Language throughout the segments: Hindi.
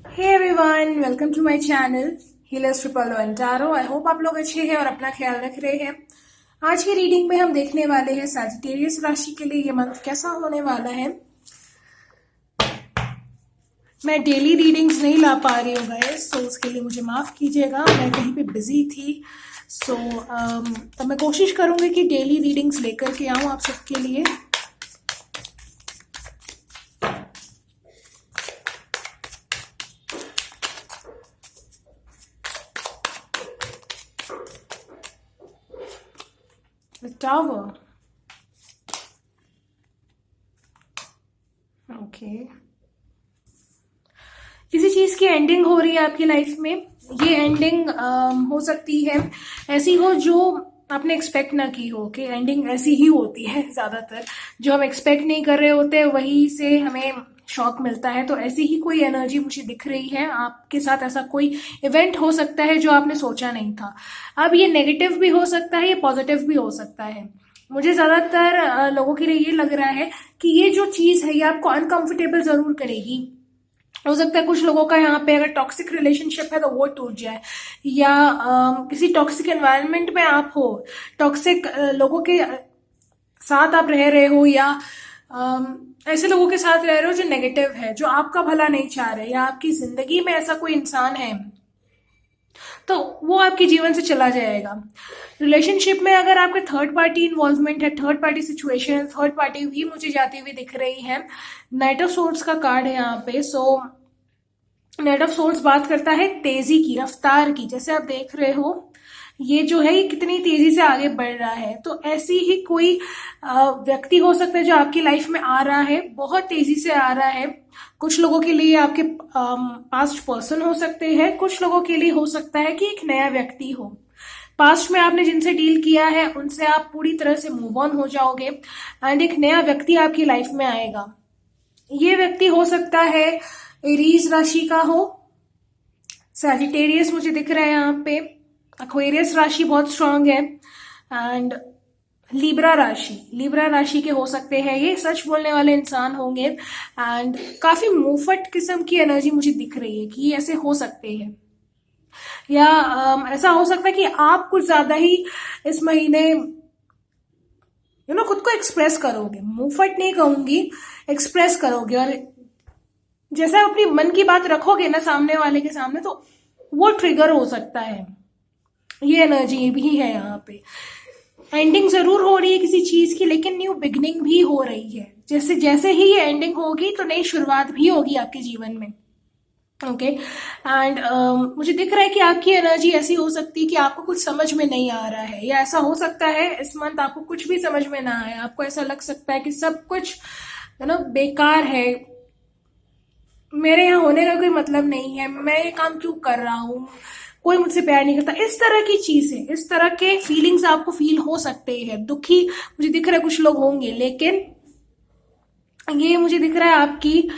Hey everyone, welcome to my channel Healers Triple One Tarot. I hope आप लोग अच्छे हैं और अपना ख्याल रख रहे हैं। आज की रीडिंग में हम देखने वाले हैं सैजिटेरियस राशि के लिए ये मंथ कैसा होने वाला है। मैं डेली रीडिंग्स नहीं ला पा रही हूँ गाइस, तो उसके लिए मुझे माफ़ कीजिएगा, मैं कहीं पे बिजी थी। तब मैं कोशिश करूँगी कि डेली रीडिंग्स लेकर के आऊँ आप सबके लिए। The Tower. ओके, किसी चीज की एंडिंग हो रही है आपकी लाइफ में। ये एंडिंग हो सकती है ऐसी हो जो आपने एक्सपेक्ट ना की हो। कि एंडिंग ऐसी ही होती है ज्यादातर, जो हम एक्सपेक्ट नहीं कर रहे होते वहीं से हमें शॉक मिलता है। तो ऐसी ही कोई एनर्जी मुझे दिख रही है आपके साथ। ऐसा कोई इवेंट हो सकता है जो आपने सोचा नहीं था। अब ये नेगेटिव भी हो सकता है, ये पॉजिटिव भी हो सकता है। मुझे ज्यादातर लोगों के लिए ये लग रहा है कि ये जो चीज है ये आपको अनकंफर्टेबल जरूर करेगी। हो सकता है कुछ लोगों का यहाँ पे अगर टॉक्सिक रिलेशनशिप है तो वो टूट जाए, या किसी टॉक्सिक एनवायरनमेंट में आप हो, टॉक्सिक लोगों के साथ आप रह रहे हो, या ऐसे लोगों के साथ रह रहे हो जो नेगेटिव है, जो आपका भला नहीं चाह रहे, या आपकी जिंदगी में ऐसा कोई इंसान है तो वो आपके जीवन से चला जाएगा। रिलेशनशिप में अगर आपके थर्ड पार्टी इन्वॉल्वमेंट है, थर्ड पार्टी सिचुएशन है, थर्ड पार्टी भी मुझे जाती हुई दिख रही है। नाइट ऑफ सोर्ड्स का कार्ड है यहाँ पे। नाइट ऑफ सोर्ड्स बात करता है तेजी की, रफ्तार की। जैसे आप देख रहे हो ये जो है ये कितनी तेजी से आगे बढ़ रहा है। तो ऐसी ही कोई व्यक्ति हो सकता है जो आपकी लाइफ में आ रहा है, बहुत तेजी से आ रहा है। कुछ लोगों के लिए आपके पास्ट पर्सन हो सकते हैं, कुछ लोगों के लिए हो सकता है कि एक नया व्यक्ति हो। पास्ट में आपने जिनसे डील किया है उनसे आप पूरी तरह से मूव ऑन हो जाओगे एंड एक नया व्यक्ति आपकी लाइफ में आएगा। ये व्यक्ति हो सकता है एरीज राशि का हो, सैजिटेरियस मुझे दिख रहा है यहाँ पे, एक्वेरियस राशि बहुत स्ट्रांग है, एंड लिब्रा राशि के हो सकते हैं। ये सच बोलने वाले इंसान होंगे एंड काफी मुंहफट किस्म की एनर्जी मुझे दिख रही है कि ये ऐसे हो सकते हैं। या ऐसा हो सकता है कि आप कुछ ज्यादा ही इस महीने खुद को एक्सप्रेस करोगे। मुंहफट नहीं कहूंगी, एक्सप्रेस करोगे, और जैसे आप अपनी मन की बात रखोगे ना सामने वाले के सामने तो वो ट्रिगर हो सकता है। ये एनर्जी भी है यहाँ पे। एंडिंग जरूर हो रही है किसी चीज की, लेकिन न्यू बिगनिंग भी हो रही है। जैसे जैसे ही ये एंडिंग होगी तो नई शुरुआत भी होगी आपके जीवन में। ओके एंड मुझे दिख रहा है कि आपकी एनर्जी ऐसी हो सकती है कि आपको कुछ समझ में नहीं आ रहा है, या ऐसा हो सकता है इस मंथ आपको कुछ भी समझ में ना आए। आपको ऐसा लग सकता है कि सब कुछ बेकार है, मेरे यहाँ होने का कोई मतलब नहीं है, मैं ये काम क्यों कर रहा हूँ, कोई मुझसे प्यार नहीं करता। इस तरह की चीजें, इस तरह के फीलिंग्स आपको फील हो सकते हैं। दुखी मुझे दिख रहा है कुछ लोग होंगे, लेकिन ये मुझे दिख रहा है आपकी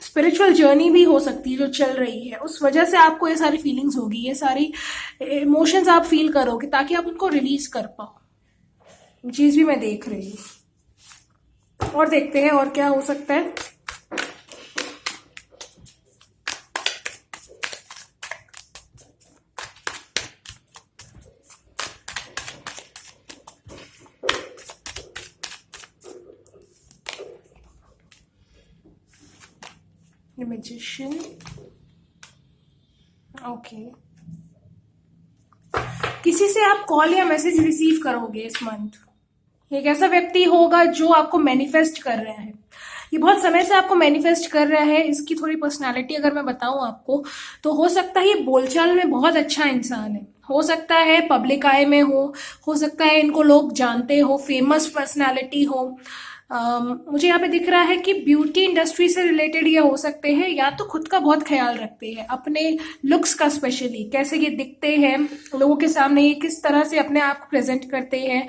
स्पिरिचुअल जर्नी भी हो सकती है जो चल रही है। उस वजह से आपको ये सारी फीलिंग्स होगी, ये सारी इमोशंस आप फील करोगे ताकि आप उनको रिलीज कर पाओ। चीज भी मैं देख रही हूँ। और देखते हैं और क्या हो सकता है। Magician, okay. किसी से आप कॉल या मैसेज रिसीव करोगे इस मंथ। एक ऐसा व्यक्ति होगा जो आपको मैनिफेस्ट कर रहा है, ये बहुत समय से आपको मैनिफेस्ट कर रहा है। इसकी थोड़ी पर्सनालिटी अगर मैं बताऊं आपको तो हो सकता है ये बोलचाल में बहुत अच्छा इंसान है, हो सकता है पब्लिक आई में हो सकता है इनको लोग जानते हो, फेमस पर्सनालिटी हो। मुझे यहाँ पे दिख रहा है कि ब्यूटी इंडस्ट्री से रिलेटेड ये हो सकते हैं, या तो खुद का बहुत ख्याल रखते हैं, अपने लुक्स का, स्पेशली कैसे ये दिखते हैं लोगों के सामने, ये किस तरह से अपने आप को प्रेजेंट करते हैं।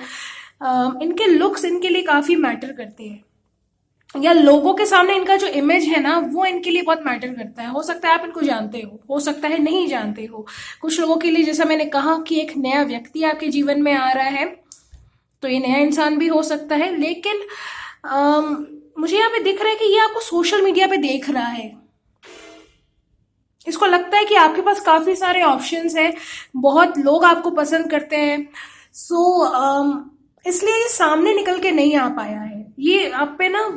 इनके लुक्स इनके लिए काफी मैटर करते हैं, या लोगों के सामने इनका जो इमेज है ना वो इनके लिए बहुत मैटर करता है। हो सकता है आप इनको जानते हो सकता है नहीं जानते हो। कुछ लोगों के लिए जैसा मैंने कहा कि एक नया व्यक्ति आपके जीवन में आ रहा है, तो ये नया इंसान भी हो सकता है। लेकिन मुझे यहाँ पे दिख रहा है कि ये आपको सोशल मीडिया पे देख रहा है, इसको लगता है कि आपके पास काफी सारे ऑप्शंस हैं, बहुत लोग आपको पसंद करते हैं। इसलिए ये सामने निकल के नहीं आ पाया है। ये आप पे ना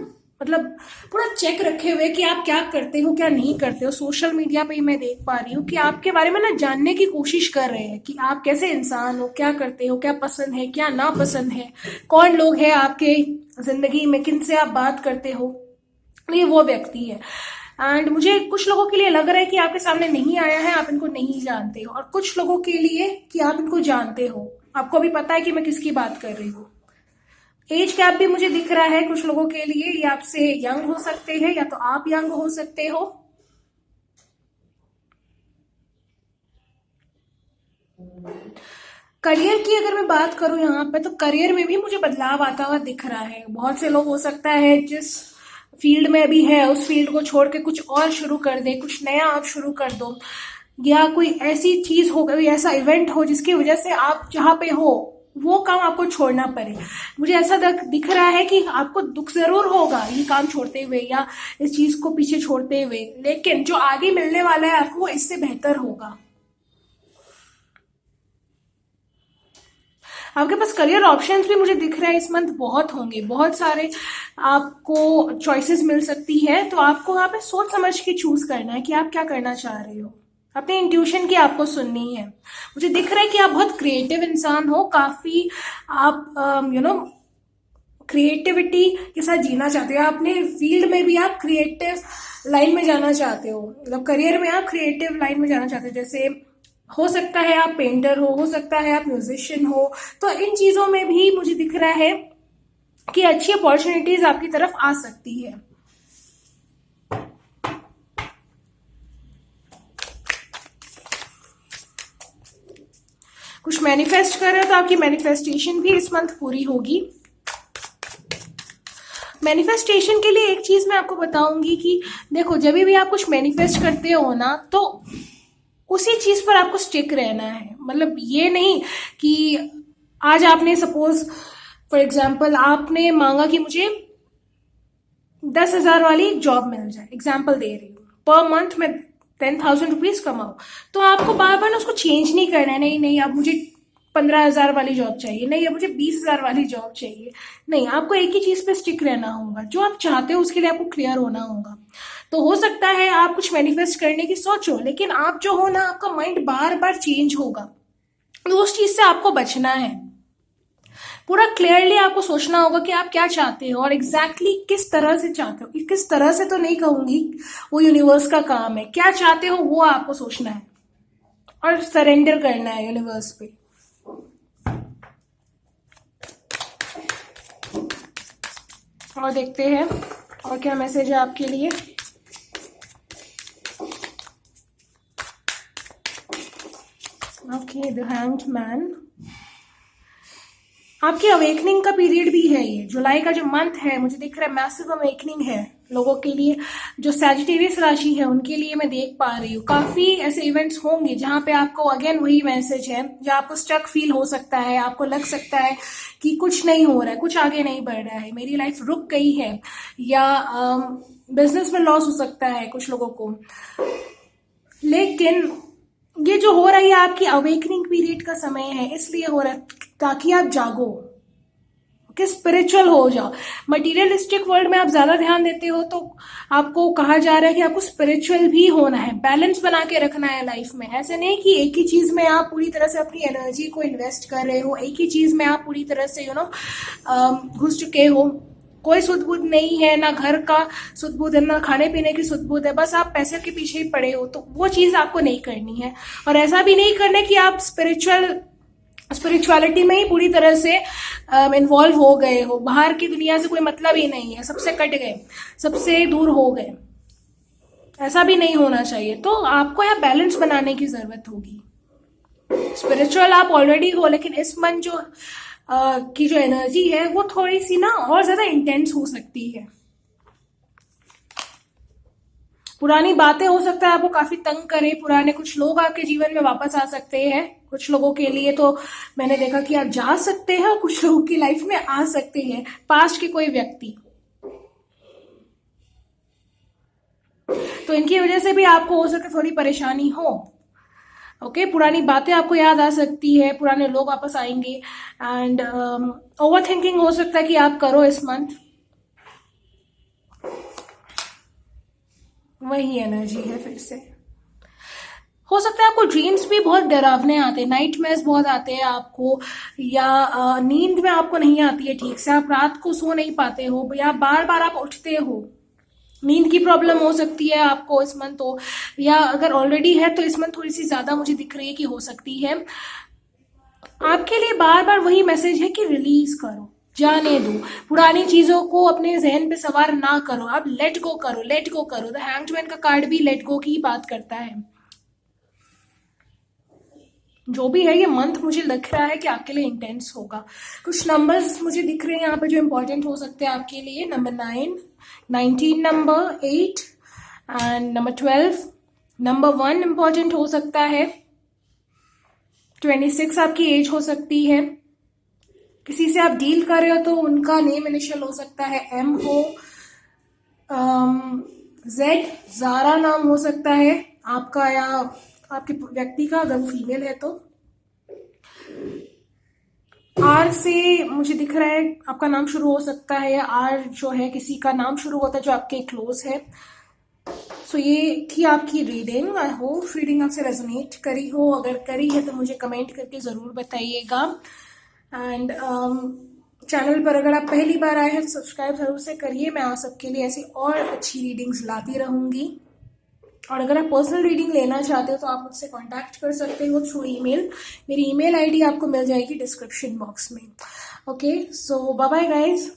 मतलब पूरा चेक रखे हुए कि आप क्या करते हो क्या नहीं करते हो। सोशल मीडिया पे ही मैं देख पा रही हूँ कि आपके बारे में ना जानने की कोशिश कर रहे हैं कि आप कैसे इंसान हो, क्या करते हो, क्या पसंद है क्या ना पसंद है, कौन लोग हैं आपके जिंदगी में, किन से आप बात करते हो। ये वो व्यक्ति है। एंड मुझे कुछ लोगों के लिए लग रहा है कि आपके सामने नहीं आया है, आप इनको नहीं जानते हो, और कुछ लोगों के लिए कि आप इनको जानते हो, आपको भी पता है कि मैं किसकी बात कर रही हूँ। एज गैप भी मुझे दिख रहा है कुछ लोगों के लिए, ये आपसे यंग हो सकते हैं या तो आप यंग हो सकते हो। करियर की अगर मैं बात करूं यहाँ पे, तो करियर में भी मुझे बदलाव आता हुआ दिख रहा है। बहुत से लोग हो सकता है जिस फील्ड में अभी है उस फील्ड को छोड़ के कुछ और शुरू कर दे, कुछ नया आप शुरू कर दो, या कोई ऐसी चीज हो, कोई ऐसा इवेंट हो जिसकी वजह से आप जहाँ पे हो वो काम आपको छोड़ना पड़े। मुझे ऐसा दिख रहा है कि आपको दुख जरूर होगा ये काम छोड़ते हुए या इस चीज को पीछे छोड़ते हुए, लेकिन जो आगे मिलने वाला है आपको वो इससे बेहतर होगा। आपके पास करियर ऑप्शंस भी मुझे दिख रहा है इस मंथ बहुत होंगे, बहुत सारे आपको चॉइसेस मिल सकती है। तो आपको यहाँ पे सोच समझ के चूज करना है कि आप क्या करना चाह रहे हो। अपने इंट्यूशन की आपको सुननी है। मुझे दिख रहा है कि आप बहुत क्रिएटिव इंसान हो, काफी आप क्रिएटिविटी के साथ जीना चाहते हो। अपने फील्ड में भी आप क्रिएटिव लाइन में जाना चाहते हो, मतलब करियर में आप क्रिएटिव लाइन में जाना चाहते हो। जैसे हो सकता है आप पेंटर हो सकता है आप म्यूजिशियन हो। तो इन चीजों में भी मुझे दिख रहा है कि अच्छी अपॉर्चुनिटीज आपकी तरफ आ सकती है। कुछ मैनिफेस्ट कर रहे हो तो आपकी मैनिफेस्टेशन भी इस मंथ पूरी होगी। मैनिफेस्टेशन के लिए एक चीज मैं आपको बताऊंगी कि देखो, जब भी आप कुछ मैनिफेस्ट करते हो ना, तो उसी चीज पर आपको स्टिक रहना है। मतलब ये नहीं कि आज आपने सपोज फॉर एग्जाम्पल आपने मांगा कि मुझे 10,000 वाली एक जॉब मिल जाए, एग्जाम्पल दे रही हूँ, पर मंथ में 10,000 रुपीज कमाओ। तो आपको बार बार ना उसको चेंज नहीं करना है। नहीं नहीं, अब मुझे 15,000 वाली जॉब चाहिए, नहीं अब मुझे 20,000 वाली जॉब चाहिए। नहीं, आपको एक ही चीज पे स्टिक रहना होगा। जो आप चाहते हो उसके लिए आपको क्लियर होना होगा। तो हो सकता है आप कुछ मैनिफेस्ट करने की सोचो, लेकिन आप जो हो ना, आपका माइंड बार बार चेंज होगा। तो उस चीज से आपको बचना है। पूरा क्लियरली आपको सोचना होगा कि आप क्या चाहते हो और एग्जैक्टली किस तरह से चाहते हो। किस तरह से तो नहीं कहूंगी, वो यूनिवर्स का काम है। क्या चाहते हो वो आपको सोचना है और सरेंडर करना है यूनिवर्स पे। और देखते हैं और क्या मैसेज है आपके लिए। Okay, the hanged man. आपकी अवेकनिंग का पीरियड भी है ये। जुलाई का जो मंथ है मुझे दिख रहा है मैसिव अवेकनिंग है लोगों के लिए। जो सैजिटेरियस राशि है उनके लिए मैं देख पा रही हूँ काफी ऐसे इवेंट्स होंगे जहां पे आपको अगेन वही मैसेज है, जहां आपको स्टक फील हो सकता है। आपको लग सकता है कि कुछ नहीं हो रहा है, कुछ आगे नहीं बढ़ रहा है, मेरी लाइफ रुक गई है, या बिजनेस में लॉस हो सकता है कुछ लोगों को। लेकिन ये जो हो रहा है आपकी अवेकनिंग पीरियड का समय है, इसलिए हो रहा है ताकि आप जागो, कि स्पिरिचुअल हो जाओ। मटेरियलिस्टिक वर्ल्ड में आप ज्यादा ध्यान देते हो तो आपको कहा जा रहा है कि आपको स्पिरिचुअल भी होना है, बैलेंस बना के रखना है लाइफ में। ऐसे नहीं कि एक ही चीज में आप पूरी तरह से अपनी एनर्जी को इन्वेस्ट कर रहे हो, एक ही चीज में आप पूरी तरह से घुस चुके हो। कोई सुध बुध नहीं है, ना घर का सुध बुध है, ना खाने पीने की सुध बुध है, बस आप पैसे के पीछे ही पड़े हो। तो वो चीज आपको नहीं करनी है। और ऐसा भी नहीं करना कि आप स्पिरिचुअलिटी में ही पूरी तरह से इन्वॉल्व हो गए हो, बाहर की दुनिया से कोई मतलब ही नहीं है, सबसे कट गए, सबसे दूर हो गए। ऐसा भी नहीं होना चाहिए। तो आपको यहाँ बैलेंस बनाने की जरूरत होगी। स्पिरिचुअल आप ऑलरेडी हो, लेकिन इस मन की जो एनर्जी है वो थोड़ी सी ना और ज्यादा इंटेंस हो सकती है। पुरानी बातें हो सकता है आपको काफी तंग करे, पुराने कुछ लोग आपके जीवन में वापस आ सकते हैं। कुछ लोगों के लिए तो मैंने देखा कि आप जा सकते हैं और कुछ लोगों की लाइफ में आ सकते हैं पास्ट के कोई व्यक्ति। तो इनकी वजह से भी आपको हो सकता है थोड़ी परेशानी हो। ओके, पुरानी बातें आपको याद आ सकती है, पुराने लोग वापस आएंगे, एंड ओवर थिंकिंग हो सकता है कि आप करो इस मंथ। वही एनर्जी है फिर से। हो सकता है आपको ड्रीम्स भी बहुत डरावने आते हैं, नाइटमेयर्स बहुत आते हैं आपको, या नींद में आपको नहीं आती है ठीक से, आप रात को सो नहीं पाते हो, या बार बार आप उठते हो, नींद की प्रॉब्लम हो सकती है आपको इस मंथ तो, या अगर ऑलरेडी है तो इस मंथ थोड़ी सी ज्यादा मुझे दिख रही है कि हो सकती है। आपके लिए बार बार वही मैसेज है कि रिलीज करो, जाने दो, पुरानी चीजों को अपने जहन पे सवार ना करो, आप लेट गो करो, लेट गो करो। द हैंग्ड मैन का कार्ड भी लेट गो की बात करता है। जो भी है ये मंथ मुझे लग रहा है कि आपके लिए इंटेंस होगा। कुछ नंबर्स मुझे दिख रहे हैं यहाँ पे जो इंपॉर्टेंट हो सकते हैं आपके लिए। Number 9, 19 number, 8 and number 12। Number 1 important हो सकता है। 26 आपकी एज हो सकती है। किसी से आप डील कर रहे हो तो उनका नेम इनिशियल हो सकता है M हो। Z, ज़ारा नाम हो सकता है आपका या आपके व्यक्ति का, अगर वो फीमेल है तो। R से मुझे दिख रहा है आपका नाम शुरू हो सकता है, या R जो है किसी का नाम शुरू होता है जो आपके क्लोज है। सो ये थी आपकी रीडिंग। आई होप रीडिंग आपसे रेजोनेट करी हो, अगर करी है तो मुझे कमेंट करके ज़रूर बताइएगा। एंड चैनल पर अगर आप पहली बार आए हैं तो सब्सक्राइब जरूर से करिए। मैं आप सबके लिए ऐसी और अच्छी रीडिंग्स लाती रहूंगी। और अगर आप पर्सनल रीडिंग लेना चाहते हो तो आप मुझसे कांटेक्ट कर सकते हो थ्रू ईमेल। मेरी ईमेल आईडी आपको मिल जाएगी डिस्क्रिप्शन बॉक्स में। ओके, सो बाय बाय गाइज।